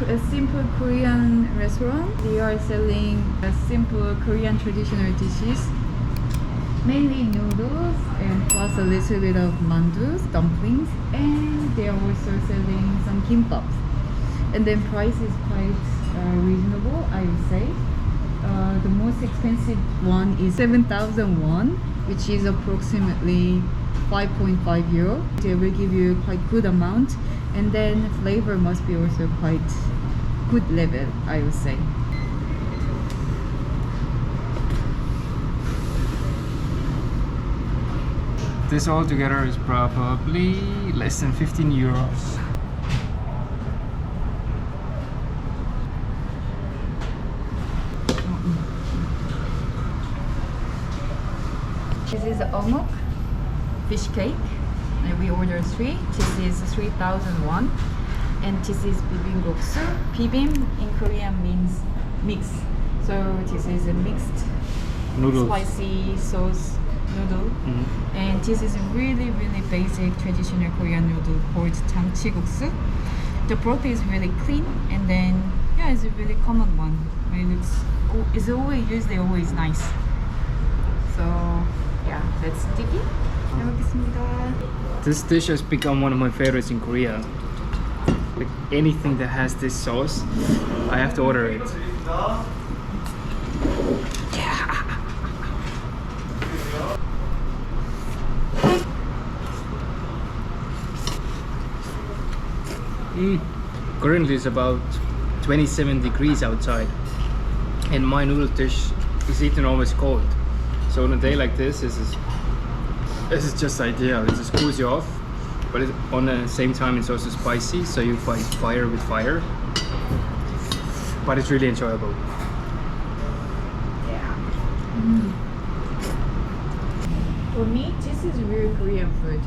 a simple Korean restaurant. They are selling simple Korean traditional dishes, mainly noodles and plus a little bit of mandus, dumplings, and they are also selling some kimbaps. And then price is quite reasonable, I would say. The most expensive one is 7,000 won, which is approximately 5.5 euro. They will give you quite good amount, and then flavor must be also quite good level, I would say. This all together is probably less than 15 euros. This is omok fish cake, and we ordered 3. This is 3,000 won, and this is bibimbapsu. Bibim in Korean means mix, so this is a mixed Noodles. spicy sauce noodle. And this is a really basic traditional Korean noodle called jamchiguksu. The broth is really clean, and then yeah, it's a really common one. It's usually always nice. So yeah, let's dig in. 잘 먹겠습니다. This dish has become one of my favorites in Korea. Like anything that has this sauce, I have to order it. Currently it's about 27 degrees outside, and my noodle dish is eaten always cold. So on a day like this, this is just ideal. It just cools you off, but on the same time it's also spicy, so you fight fire with fire. But it's really enjoyable. Yeah. For me, this is real Korean food.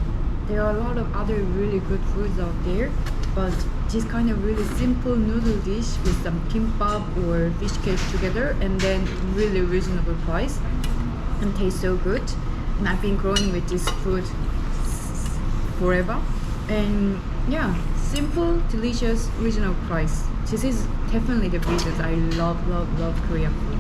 There are a lot of other really good foods out there, but this kind of really simple noodle dish with some kimbap or fish cake together, and then really reasonable price, and tastes so good. And I've been growing with this food forever, and yeah, simple, delicious, reasonable price. This is definitely the reasons I love Korean food.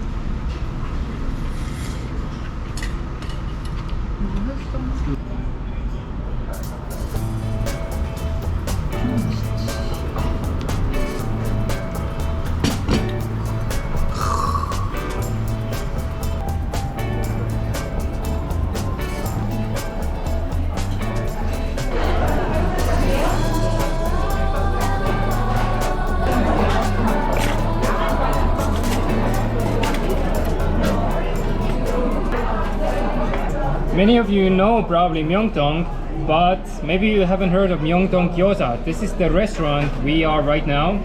Many of you know probably Myeongdong, but maybe you haven't heard of Myeongdong Kyoja. This is the restaurant we are right now.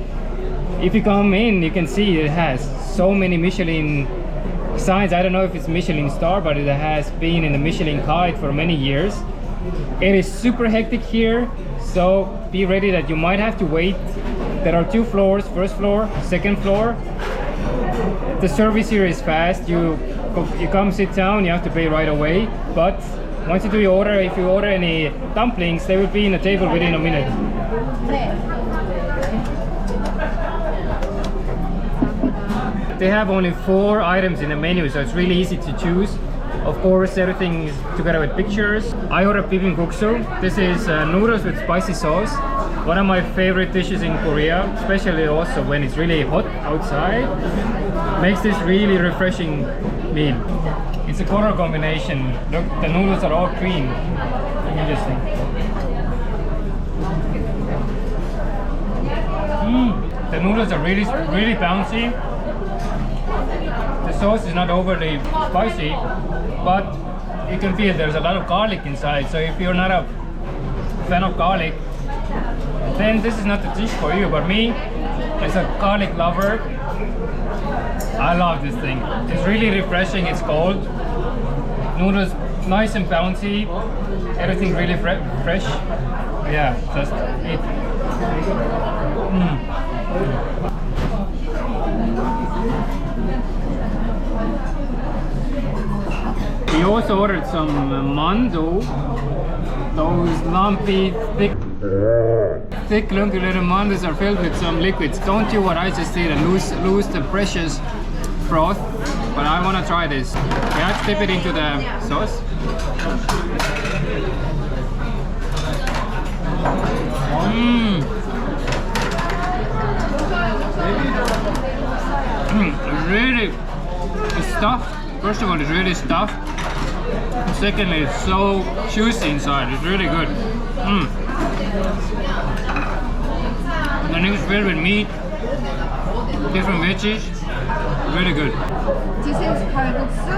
If you come in, you can see it has so many Michelin signs. I don't know if it's Michelin star, but it has been in the Michelin guide for many years. It is super hectic here, so be ready that you might have to wait. There are 2 floors, first floor, second floor. The service here is fast. You come sit down, you have to pay right away, but once you do your order, if you order any dumplings, they will be in the table within a minute. They have only 4 items in the menu, so it's really easy to choose. Of course, everything is together with pictures. I ordered bibimbapsu. This is noodles with spicy sauce. One of my favorite dishes in Korea, especially also when it's really hot outside. Makes this really refreshing meal. It's a color combination. Look, the noodles are all green. Interesting. The noodles are really bouncy. The sauce is not overly spicy, but you can feel there's a lot of garlic inside. So if you're not a fan of garlic, then this is not the dish for you. But me, as a garlic lover, I love this thing. It's really refreshing. It's cold. Noodles nice and bouncy. Everything really fresh. Yeah, just eat. We also ordered some mando, Those lumpy, thick lumpy little mandus are filled with some liquids. Don't do what I just did and lose the precious broth. But I want to try this. Yeah, let's dip it into the sauce. Really stuffed. First of all, it's really stuffed. Secondly, it's so juicy inside. It's really good. And it's filled with meat, different veggies. Really good. This is kalguksu.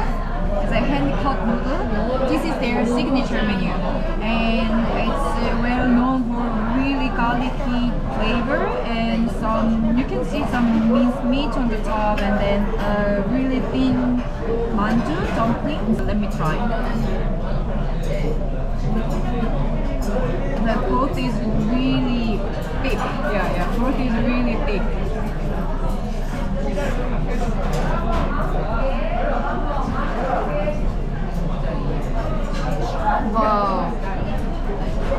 It's a hand-cut noodle. This is their signature menu, and it's well known for really garlicky flavor and you can see some minced meat on the top, and then a really thin mandu dumplings. Let me try. The broth is really thick. Yeah, broth is really thick. Wow,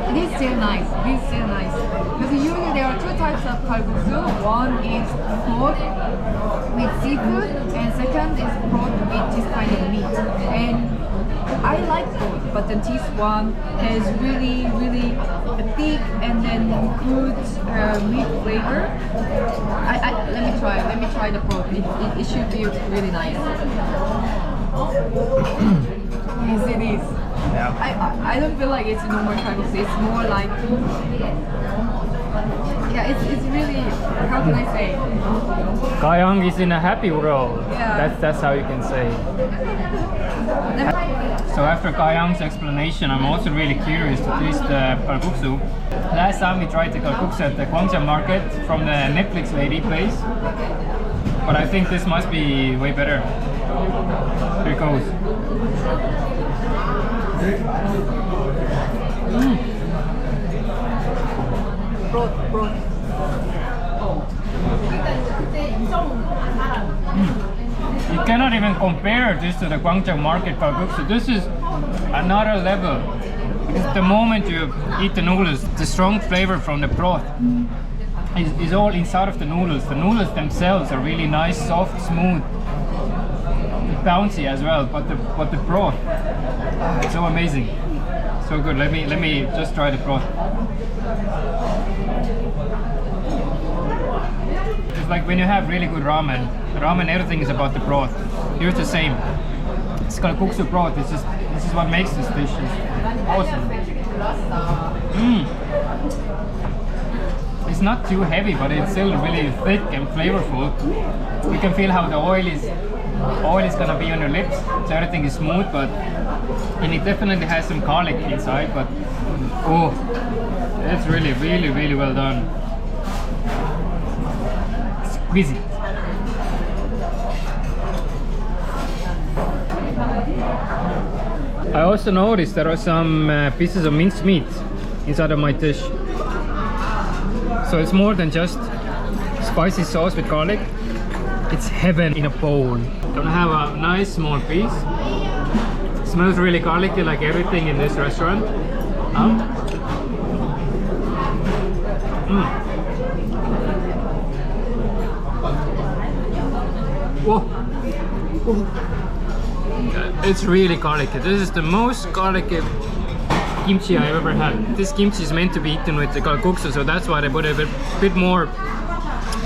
it is still nice. Because usually there are two types of kalguksu. One is broth with seafood, and second is broth with this kind of meat. And I like both, but then this one has really thick and then good meat flavor. Let me try the broth. It should be really nice. Yes, it is. Yeah. I don't feel like it's normal kalguksu. It's more like, yeah, it's really, how can I say? Gayang is in a happy world. Yeah. That's how you can say. So after Gayang's explanation, I'm also really curious to taste the kalguksu. Last time we tried the kalguksu at the Kyoja market from the Netflix lady place, but I think this must be way better. Here it goes. Broth. You cannot even compare this to the Gwangjang market kalguksu. This is another level. Because the moment you eat the noodles, the strong flavor from the broth is all inside of the noodles. The noodles themselves are really nice, soft, smooth, bouncy as well. But the broth, it's so amazing, so good. Let me just try the broth. It's like when you have really good ramen. Everything is about the broth. Here's the same. It's kalguksu broth. This is what makes this dish awesome. It's not too heavy, but it's still really thick and flavorful. You can feel how the oil is gonna be on your lips, so everything is smooth, and it definitely has some garlic inside. But oh, it's really well done. Exquisite. I also noticed there are some pieces of minced meat inside of my dish. So it's more than just spicy sauce with garlic. It's heaven in a bowl. Gonna have a nice small piece. It smells really garlicky, like everything in this restaurant. Whoa. It's really garlicky. This is the most garlicky kimchi I've ever had. This kimchi is meant to be eaten with the kalguksu, so that's why they put a bit more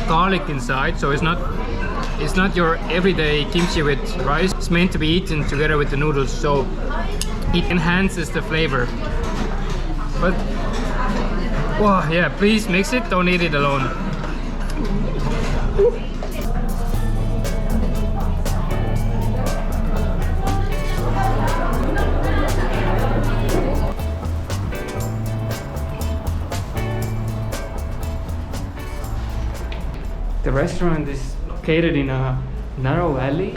garlic inside. So it's not your everyday kimchi with rice. It's meant to be eaten together with the noodles, so it enhances the flavor. But wow, yeah, please mix it, don't eat it alone. The restaurant is located in a narrow alley.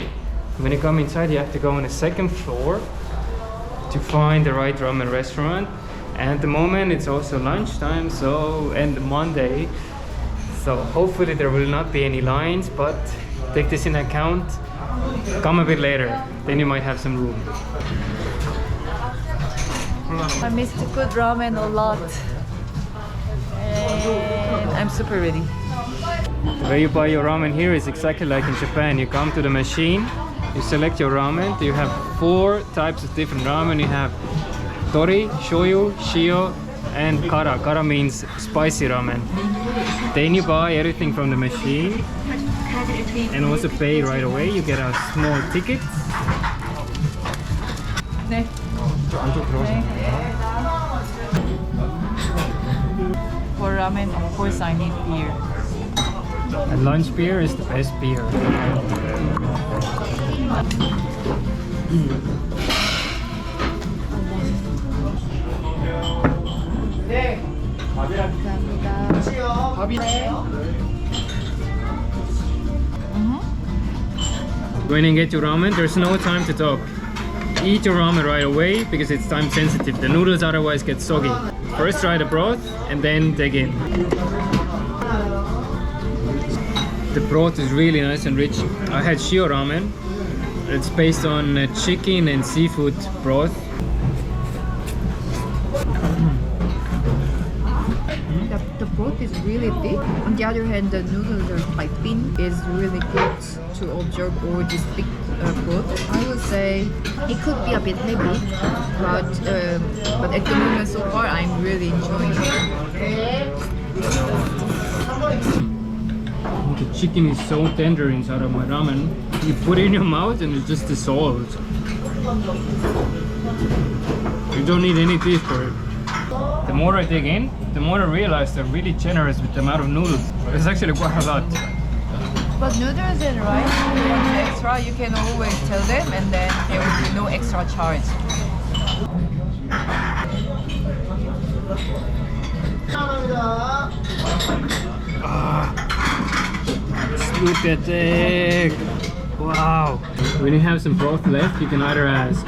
When you come inside, you have to go on the second floor to find the right ramen restaurant. And at the moment it's also lunchtime, and Monday, so hopefully there will not be any lines, but take this in account. Come a bit later, then you might have some room. I missed good ramen a lot. And I'm super ready. The way you buy your ramen here is exactly like in Japan. You come to the machine, you select your ramen. You have 4 types of different ramen. You have tori, shoyu, shio, and kara. Kara means spicy ramen. Then you buy everything from the machine and also pay right away. You get a small ticket. 네. For ramen, of course, I need beer. And lunch beer is the best beer. When you get your ramen, there's no time to talk. Eat your ramen right away because it's time sensitive. The noodles otherwise get soggy. First try the broth and then dig in. The broth is really nice and rich. I had shio ramen. It's based on chicken and seafood broth. The broth is really thick. On the other hand, the noodles are quite thin. It's really good to absorb all this thick broth. I would say it could be a bit heavy, but at the moment so far, I'm really enjoying it. The chicken is so tender inside of my ramen. You put it in your mouth and it just dissolves. You don't need any teeth for it. The more I dig in, the more I realize they're really generous with the amount of noodles. It's actually quite a lot. But noodles and rice, if you want extra, you can always tell them, and then there will be no extra charge. Look at it! Wow! When you have some broth left, you can either ask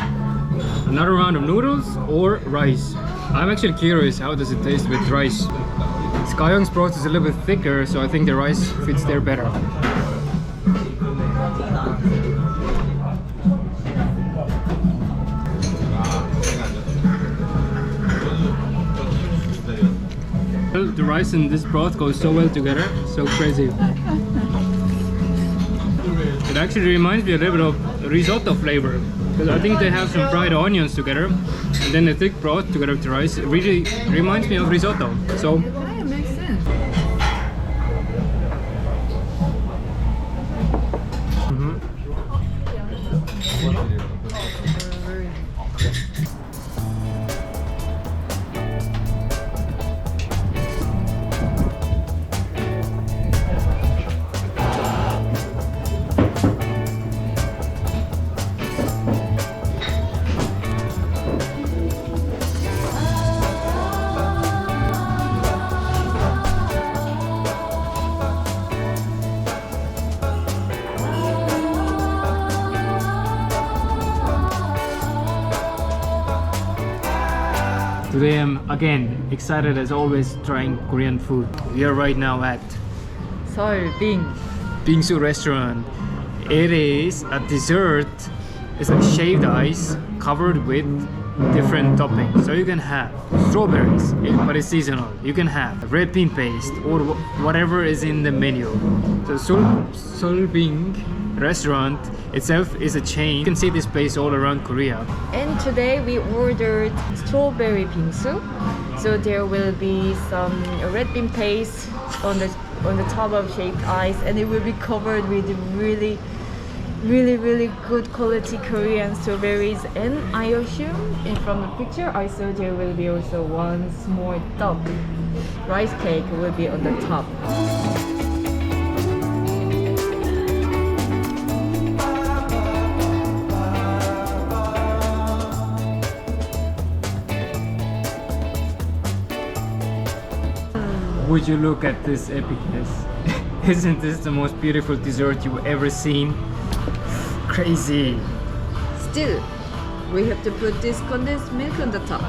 another round of noodles or rice. I'm actually curious, how does it taste with rice? Skyong's broth is a little bit thicker, so I think the rice fits there better. The rice and this broth go so well together, so crazy. It actually reminds me a little bit of risotto flavor, because I think they have some fried onions together, and then the thick broth together with the rice. It really reminds me of risotto. So It makes sense. today I'm again excited as always trying Korean food. We are right now at Seoul Bingsu restaurant. It is a dessert. It's like shaved ice covered with different toppings. So you can have strawberries, but it's seasonal. You can have red bean paste or whatever is in the menu. So Seoul Bing restaurant itself is a chain. You can see this place all around Korea. And today we ordered strawberry bingsu. So there will be some red bean paste on the top of shaved ice, and it will be covered with really good quality Korean strawberries. And I assume from the picture I saw there will be also one small tub. Rice cake will be on the top. Would you look at this epicness? Isn't this the most beautiful dessert you've ever seen? Crazy. Still, we have to put this condensed milk on the top.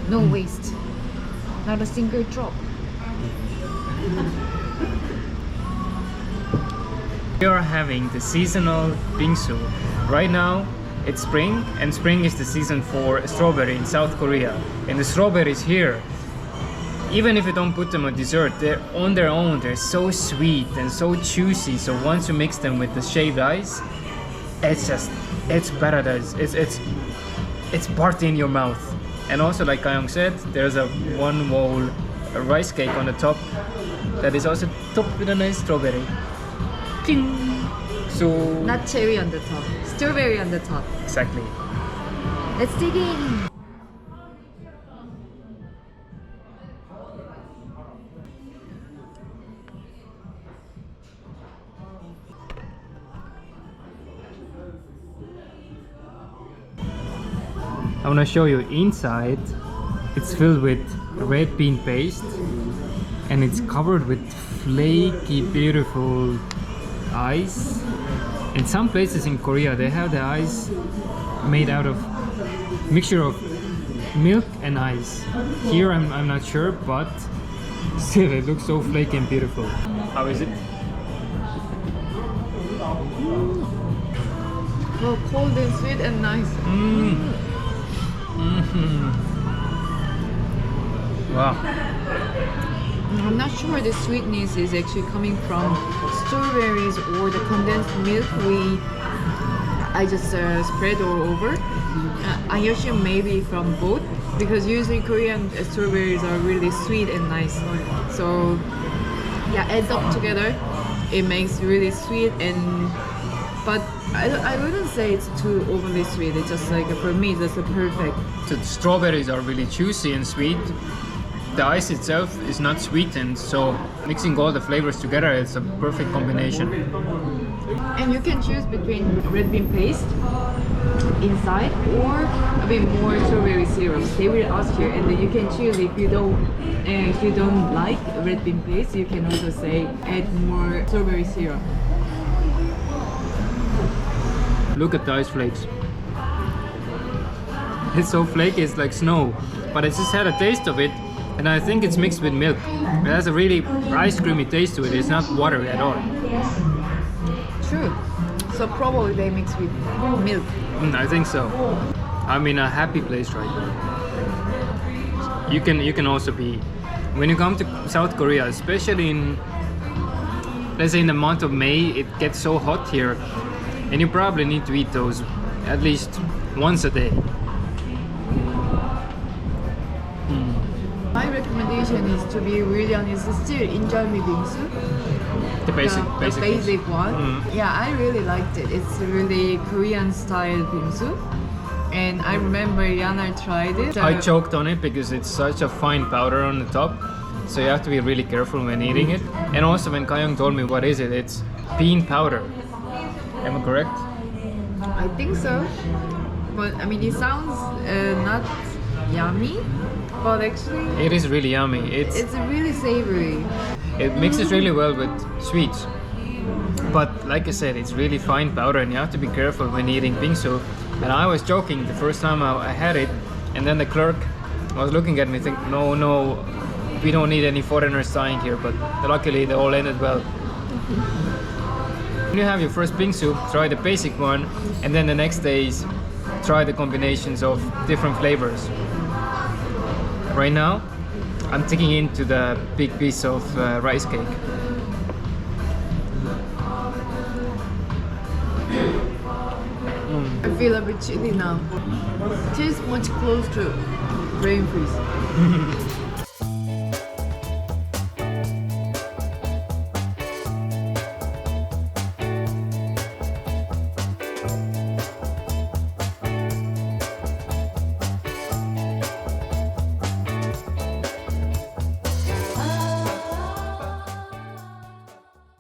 No waste. Not a single drop. We are having the seasonal bingsu. Right now it's spring, and spring is the season for strawberry in South Korea. And the strawberries here, even if you don't put them on dessert, they're on their own, they're so sweet and so juicy. So once you mix them with the shaved ice, it's paradise. It's party in your mouth. And also, like Kayong said, there's a one whole rice cake on the top that is also topped with a nice strawberry. King. So Not cherry on the top, strawberry on the top. exactly. Let's dig in. I want to show you inside. It's filled with red bean paste and it's covered with flaky, beautiful ice. In some places in Korea, they have the ice made out of mixture of milk and ice. Here, I'm not sure, but still, it looks so flaky and beautiful. How is it? Oh, cold and sweet and nice. Wow. I'm not sure the sweetness is actually coming from strawberries or the condensed milk I just spread all over. I assume maybe from both, because usually Korean strawberries are really sweet and nice. So yeah, adds up together, it makes really sweet, and but I wouldn't say it's too overly sweet. It's just like, for me, that's a perfect. So the strawberries are really juicy and sweet. The ice itself is not sweetened, so mixing all the flavors together, it's a perfect combination. And you can choose between red bean paste inside or a bit more strawberry syrup. They will ask you, and then you can choose. If you don't like red bean paste, you can also say add more strawberry syrup. Look at the ice flakes. It's so flaky, it's like snow. But I just had a taste of it, and I think it's mixed with milk. It has a really ice creamy taste to it. It's not watery at all. True. So probably they mix with milk. I think so. I'm in a happy place right now. You can also be, when you come to South Korea, especially in, let's say in the month of May, it gets so hot here, and you probably need to eat those at least once a day. My recommendation is, to be really honest, still injalmi bingsu. The basic the basic one. Yeah, I really liked it. It's really Korean style bingsu. And I remember Yana tried it. I choked on it because it's such a fine powder on the top, so you have to be really careful when eating it. And also when Kayong told me what is it, it's bean powder. Am I correct? I think so. But I mean, it sounds not yummy, but actually It is really yummy. it's really savory. It mixes really well with sweets. But like I said, it's really fine powder and you have to be careful when eating bingsu. And I was joking the first time I had it, and then the clerk was looking at me thinking, no, we don't need any foreigners staying here, but luckily they all ended well. When you have your first bingsu, try the basic one, and then the next days try the combinations of different flavors. Right now, I'm taking into the big piece of rice cake. I feel a bit chilly now. Tastes much close to brain freeze.